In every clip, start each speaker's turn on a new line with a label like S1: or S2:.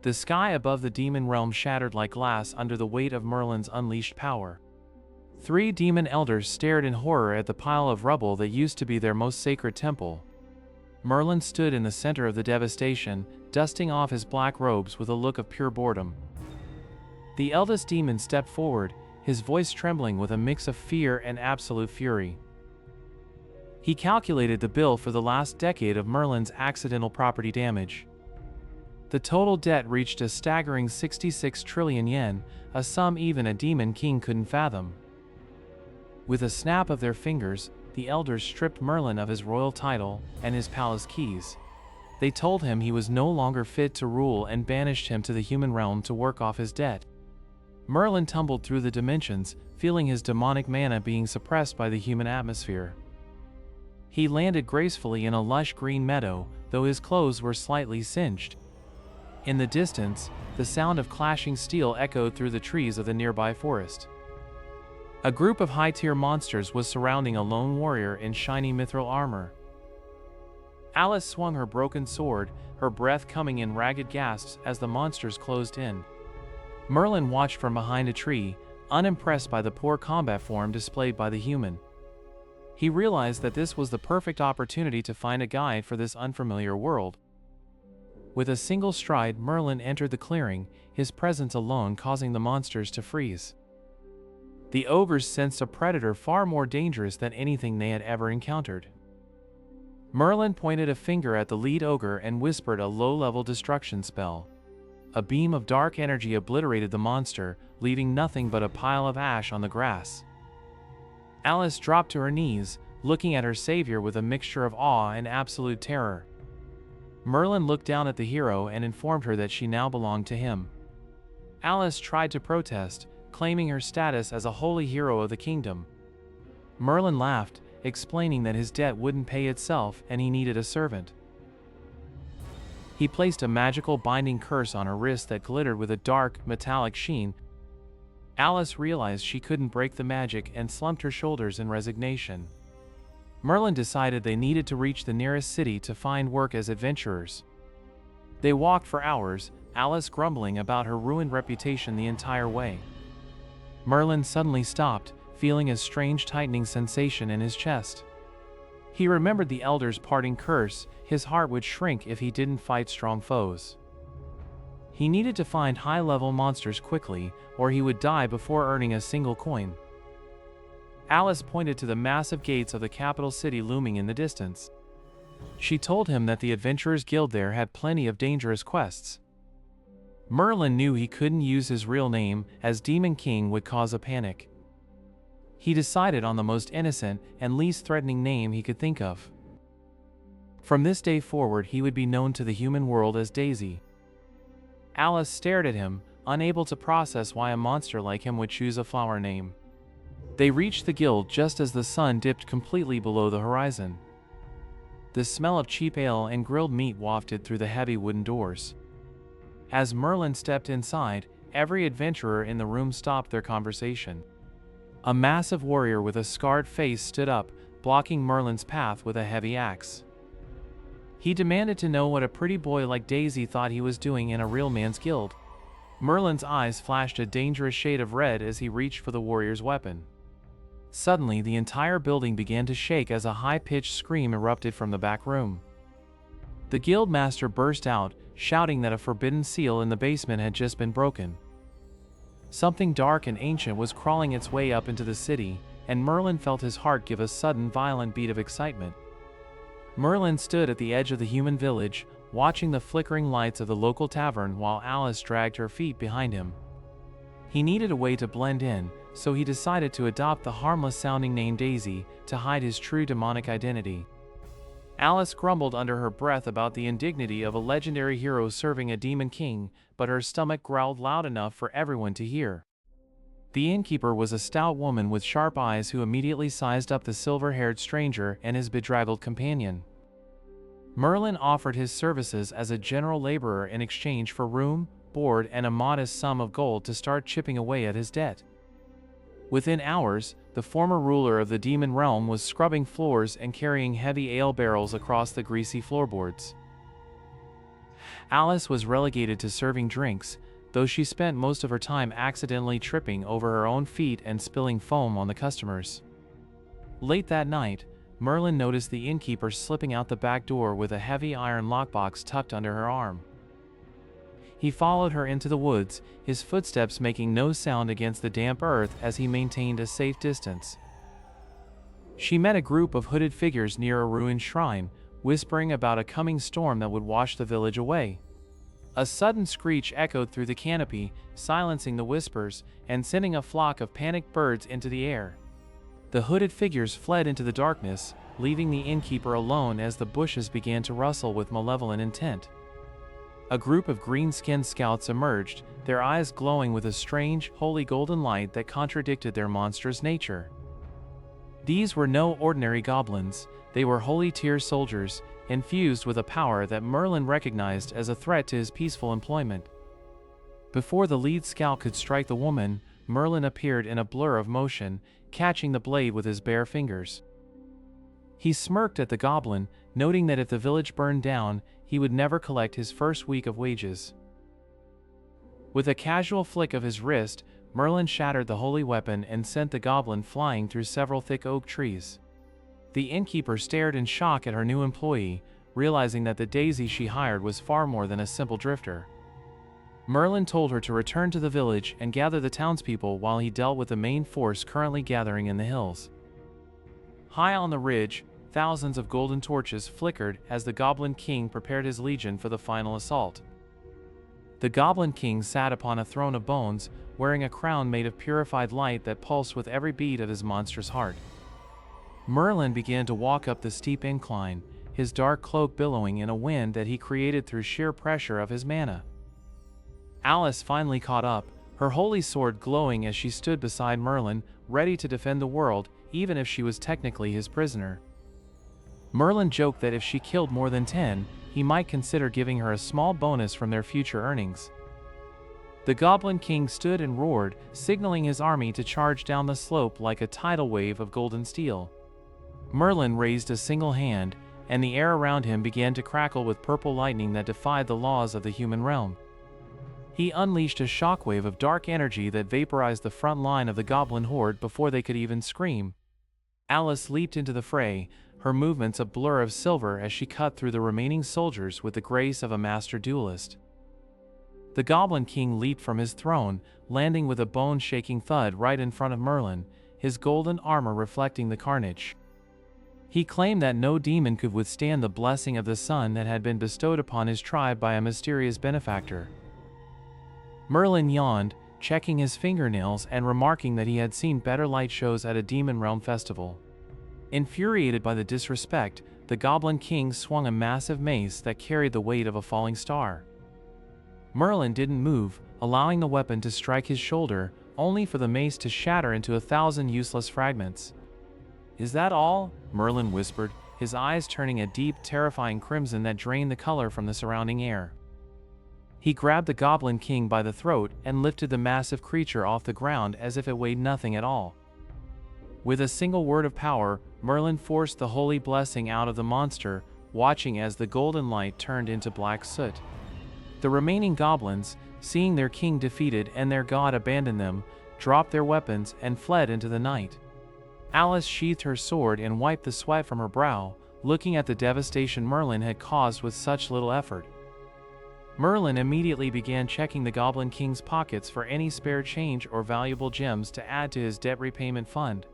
S1: The sky above the demon realm shattered like glass under the weight of Merlin's unleashed power. 3 demon elders stared in horror at the pile of rubble that used to be their most sacred temple. Merlin stood in the center of the devastation, dusting off his black robes with a look of pure boredom. The eldest demon stepped forward, his voice trembling with a mix of fear and absolute fury. He calculated the bill for the last decade of Merlin's accidental property damage. The total debt reached a staggering 66 trillion yen, a sum even a demon king couldn't fathom. With a snap of their fingers, the elders stripped Merlin of his royal title and his palace keys. They told him he was no longer fit to rule and banished him to the human realm to work off his debt. Merlin tumbled through the dimensions, feeling his demonic mana being suppressed by the human atmosphere. He landed gracefully in a lush green meadow, though his clothes were slightly singed. In the distance, the sound of clashing steel echoed through the trees of the nearby forest. A group of high-tier monsters was surrounding a lone warrior in shiny mithril armor. Alice swung her broken sword, her breath coming in ragged gasps as the monsters closed in. Merlin watched from behind a tree, unimpressed by the poor combat form displayed by the human. He realized that this was the perfect opportunity to find a guide for this unfamiliar world. With a single stride, Merlin entered the clearing, his presence alone causing the monsters to freeze. The ogres sensed a predator far more dangerous than anything they had ever encountered. Merlin pointed a finger at the lead ogre and whispered a low-level destruction spell. A beam of dark energy obliterated the monster, leaving nothing but a pile of ash on the grass. Alice dropped to her knees, looking at her savior with a mixture of awe and absolute terror. Merlin looked down at the hero and informed her that she now belonged to him. Alice tried to protest, claiming her status as a holy hero of the kingdom. Merlin laughed, explaining that his debt wouldn't pay itself and he needed a servant. He placed a magical binding curse on her wrist that glittered with a dark, metallic sheen. Alice realized she couldn't break the magic and slumped her shoulders in resignation. Merlin decided they needed to reach the nearest city to find work as adventurers. They walked for hours, Alice grumbling about her ruined reputation the entire way. Merlin suddenly stopped, feeling a strange tightening sensation in his chest. He remembered the elder's parting curse, his heart would shrink if he didn't fight strong foes. He needed to find high-level monsters quickly, or he would die before earning a single coin. Alice pointed to the massive gates of the capital city looming in the distance. She told him that the Adventurers Guild there had plenty of dangerous quests. Merlin knew he couldn't use his real name, as Demon King would cause a panic. He decided on the most innocent and least threatening name he could think of. From this day forward he would be known to the human world as Daisy. Alice stared at him, unable to process why a monster like him would choose a flower name. They reached the guild just as the sun dipped completely below the horizon. The smell of cheap ale and grilled meat wafted through the heavy wooden doors. As Merlin stepped inside, every adventurer in the room stopped their conversation. A massive warrior with a scarred face stood up, blocking Merlin's path with a heavy axe. He demanded to know what a pretty boy like Daisy thought he was doing in a real man's guild. Merlin's eyes flashed a dangerous shade of red as he reached for the warrior's weapon. Suddenly, the entire building began to shake as a high-pitched scream erupted from the back room. The guild master burst out, shouting that a forbidden seal in the basement had just been broken. Something dark and ancient was crawling its way up into the city, and Merlin felt his heart give a sudden violent beat of excitement. Merlin stood at the edge of the human village, watching the flickering lights of the local tavern while Alice dragged her feet behind him. He needed a way to blend in, so he decided to adopt the harmless-sounding name Daisy to hide his true demonic identity. Alice grumbled under her breath about the indignity of a legendary hero serving a demon king, but her stomach growled loud enough for everyone to hear. The innkeeper was a stout woman with sharp eyes who immediately sized up the silver-haired stranger and his bedraggled companion. Merlin offered his services as a general laborer in exchange for room, board, and a modest sum of gold to start chipping away at his debt. Within hours, the former ruler of the demon realm was scrubbing floors and carrying heavy ale barrels across the greasy floorboards. Alice was relegated to serving drinks, though she spent most of her time accidentally tripping over her own feet and spilling foam on the customers. Late that night, Merlin noticed the innkeeper slipping out the back door with a heavy iron lockbox tucked under her arm. He followed her into the woods, his footsteps making no sound against the damp earth as he maintained a safe distance. She met a group of hooded figures near a ruined shrine, whispering about a coming storm that would wash the village away. A sudden screech echoed through the canopy, silencing the whispers and sending a flock of panicked birds into the air. The hooded figures fled into the darkness, leaving the innkeeper alone as the bushes began to rustle with malevolent intent. A group of green-skinned scouts emerged, their eyes glowing with a strange, holy golden light that contradicted their monstrous nature. These were no ordinary goblins, they were holy tier soldiers, infused with a power that Merlin recognized as a threat to his peaceful employment. Before the lead scout could strike the woman, Merlin appeared in a blur of motion, catching the blade with his bare fingers. He smirked at the goblin, noting that if the village burned down, he would never collect his first week of wages. With a casual flick of his wrist, Merlin shattered the holy weapon and sent the goblin flying through several thick oak trees. The innkeeper stared in shock at her new employee, realizing that the daisy she hired was far more than a simple drifter. Merlin told her to return to the village and gather the townspeople while he dealt with the main force currently gathering in the hills. High on the ridge, thousands of golden torches flickered as the Goblin King prepared his legion for the final assault. The Goblin King sat upon a throne of bones, wearing a crown made of purified light that pulsed with every beat of his monstrous heart. Merlin began to walk up the steep incline, his dark cloak billowing in a wind that he created through sheer pressure of his mana. Alice finally caught up, her holy sword glowing as she stood beside Merlin, ready to defend the world, even if she was technically his prisoner. Merlin joked that if she killed more than 10, he might consider giving her a small bonus from their future earnings. The Goblin King stood and roared, signaling his army to charge down the slope like a tidal wave of golden steel. Merlin raised a single hand, and the air around him began to crackle with purple lightning that defied the laws of the human realm. He unleashed a shockwave of dark energy that vaporized the front line of the goblin horde before they could even scream. Alice leaped into the fray, her movements a blur of silver as she cut through the remaining soldiers with the grace of a master duelist. The Goblin King leaped from his throne, landing with a bone-shaking thud right in front of Merlin, his golden armor reflecting the carnage. He claimed that no demon could withstand the blessing of the sun that had been bestowed upon his tribe by a mysterious benefactor. Merlin yawned, checking his fingernails and remarking that he had seen better light shows at a Demon Realm festival. Infuriated by the disrespect, the Goblin King swung a massive mace that carried the weight of a falling star. Merlin didn't move, allowing the weapon to strike his shoulder, only for the mace to shatter into 1,000 useless fragments. "Is that all?" Merlin whispered, his eyes turning a deep, terrifying crimson that drained the color from the surrounding air. He grabbed the Goblin King by the throat and lifted the massive creature off the ground as if it weighed nothing at all. With a single word of power, Merlin forced the holy blessing out of the monster, watching as the golden light turned into black soot. The remaining goblins, seeing their king defeated and their god abandon them, dropped their weapons and fled into the night. Alice sheathed her sword and wiped the sweat from her brow, looking at the devastation Merlin had caused with such little effort. Merlin immediately began checking the Goblin King's pockets for any spare change or valuable gems to add to his debt repayment fund.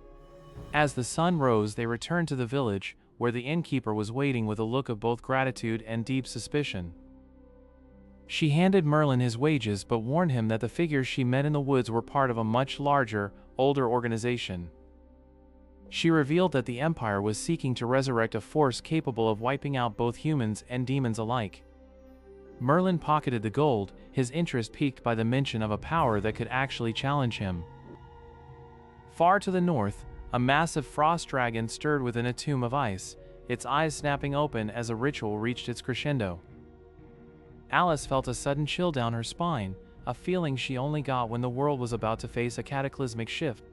S1: As the sun rose, they returned to the village, where the innkeeper was waiting with a look of both gratitude and deep suspicion. She handed Merlin his wages but warned him that the figures she met in the woods were part of a much larger, older organization. She revealed that the Empire was seeking to resurrect a force capable of wiping out both humans and demons alike. Merlin pocketed the gold, his interest piqued by the mention of a power that could actually challenge him. Far to the north, a massive frost dragon stirred within a tomb of ice, its eyes snapping open as a ritual reached its crescendo. Alice felt a sudden chill down her spine, a feeling she only got when the world was about to face a cataclysmic shift.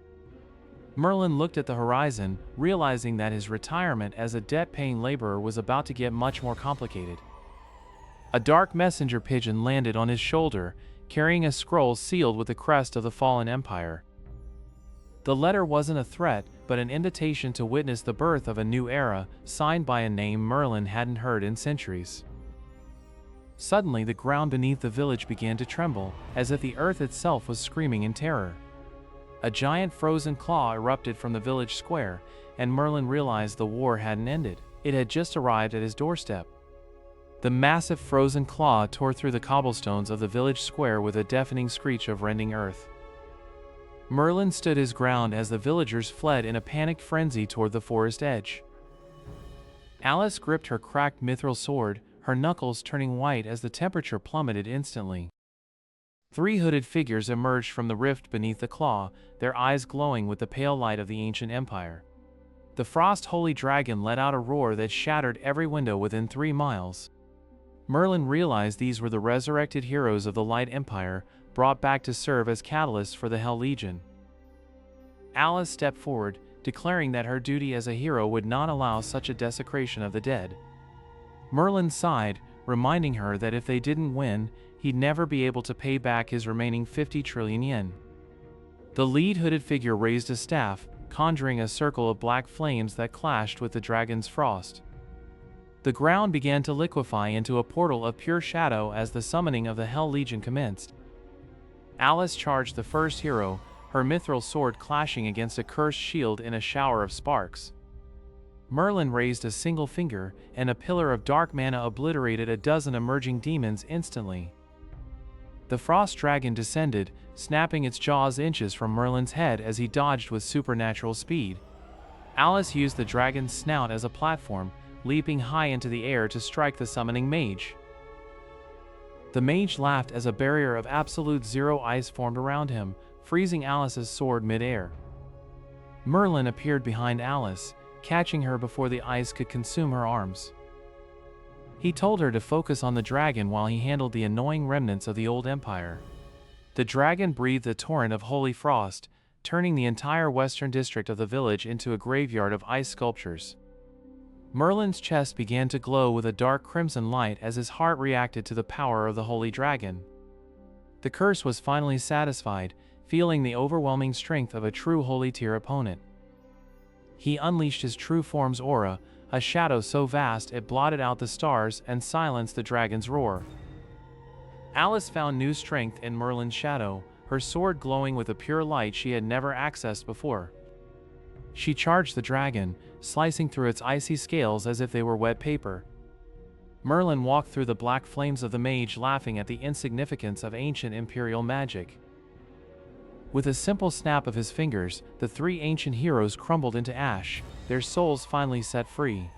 S1: Merlin looked at the horizon, realizing that his retirement as a debt-paying laborer was about to get much more complicated. A dark messenger pigeon landed on his shoulder, carrying a scroll sealed with the crest of the fallen empire. The letter wasn't a threat, but an invitation to witness the birth of a new era, signed by a name Merlin hadn't heard in centuries. Suddenly, the ground beneath the village began to tremble, as if the earth itself was screaming in terror. A giant frozen claw erupted from the village square, and Merlin realized the war hadn't ended. It had just arrived at his doorstep. The massive frozen claw tore through the cobblestones of the village square with a deafening screech of rending earth. Merlin stood his ground as the villagers fled in a panicked frenzy toward the forest edge. Alice gripped her cracked mithril sword, her knuckles turning white as the temperature plummeted instantly. 3 hooded figures emerged from the rift beneath the claw, their eyes glowing with the pale light of the ancient empire. The Frost Holy Dragon let out a roar that shattered every window within 3 miles. Merlin realized these were the resurrected heroes of the Light Empire, brought back to serve as catalysts for the Hell Legion. Alice stepped forward, declaring that her duty as a hero would not allow such a desecration of the dead. Merlin sighed, reminding her that if they didn't win, he'd never be able to pay back his remaining 50 trillion yen. The lead hooded figure raised a staff, conjuring a circle of black flames that clashed with the dragon's frost. The ground began to liquefy into a portal of pure shadow as the summoning of the Hell Legion commenced. Alice charged the first hero, her mithril sword clashing against a cursed shield in a shower of sparks. Merlin raised a single finger, and a pillar of dark mana obliterated a dozen emerging demons instantly. The frost dragon descended, snapping its jaws inches from Merlin's head as he dodged with supernatural speed. Alice used the dragon's snout as a platform, leaping high into the air to strike the summoning mage. The mage laughed as a barrier of absolute zero ice formed around him, freezing Alice's sword mid-air. Merlin appeared behind Alice, catching her before the ice could consume her arms. He told her to focus on the dragon while he handled the annoying remnants of the old empire. The dragon breathed a torrent of holy frost, turning the entire western district of the village into a graveyard of ice sculptures. Merlin's chest began to glow with a dark crimson light as his heart reacted to the power of the holy dragon. The curse was finally satisfied, feeling the overwhelming strength of a true holy tier opponent. He unleashed his true form's aura, a shadow so vast it blotted out the stars and silenced the dragon's roar. Alice found new strength in Merlin's shadow, her sword glowing with a pure light she had never accessed before. She charged the dragon, slicing through its icy scales as if they were wet paper. Merlin walked through the black flames of the mage, laughing at the insignificance of ancient imperial magic. With a simple snap of his fingers, the 3 ancient heroes crumbled into ash, their souls finally set free.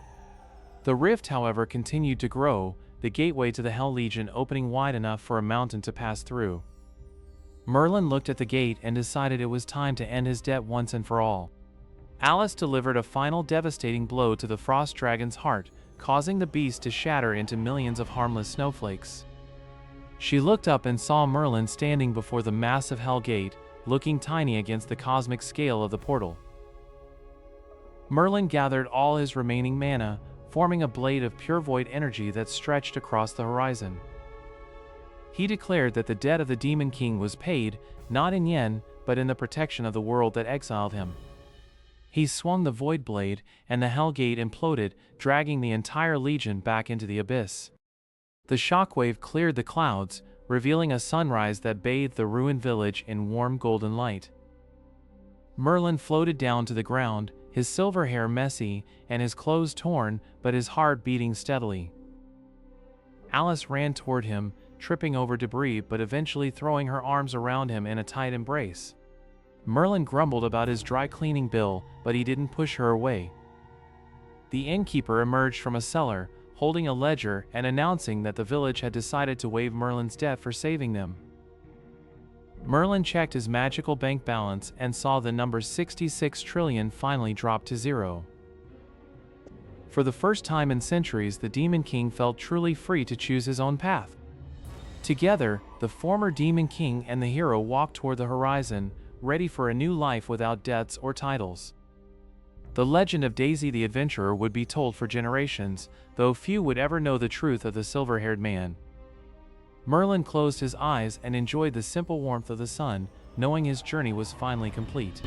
S1: The rift, however, continued to grow, the gateway to the Hell Legion opening wide enough for a mountain to pass through. Merlin looked at the gate and decided it was time to end his debt once and for all. Alice delivered a final devastating blow to the frost dragon's heart, causing the beast to shatter into millions of harmless snowflakes. She looked up and saw Merlin standing before the massive Hell Gate, looking tiny against the cosmic scale of the portal. Merlin gathered all his remaining mana, forming a blade of pure void energy that stretched across the horizon. He declared that the debt of the Demon King was paid, not in yen, but in the protection of the world that exiled him. He swung the void blade, and the Hell Gate imploded, dragging the entire legion back into the abyss. The shockwave cleared the clouds, revealing a sunrise that bathed the ruined village in warm golden light. Merlin floated down to the ground, his silver hair messy, and his clothes torn, but his heart beating steadily. Alice ran toward him, tripping over debris but eventually throwing her arms around him in a tight embrace. Merlin grumbled about his dry cleaning bill, but he didn't push her away. The innkeeper emerged from a cellar, holding a ledger and announcing that the village had decided to waive Merlin's debt for saving them. Merlin checked his magical bank balance and saw the number 66 trillion finally drop to 0. For the first time in centuries, the Demon King felt truly free to choose his own path. Together, the former Demon King and the hero walked toward the horizon, ready for a new life without debts or titles. The legend of Daisy the Adventurer would be told for generations, though few would ever know the truth of the silver-haired man. Merlin closed his eyes and enjoyed the simple warmth of the sun, knowing his journey was finally complete.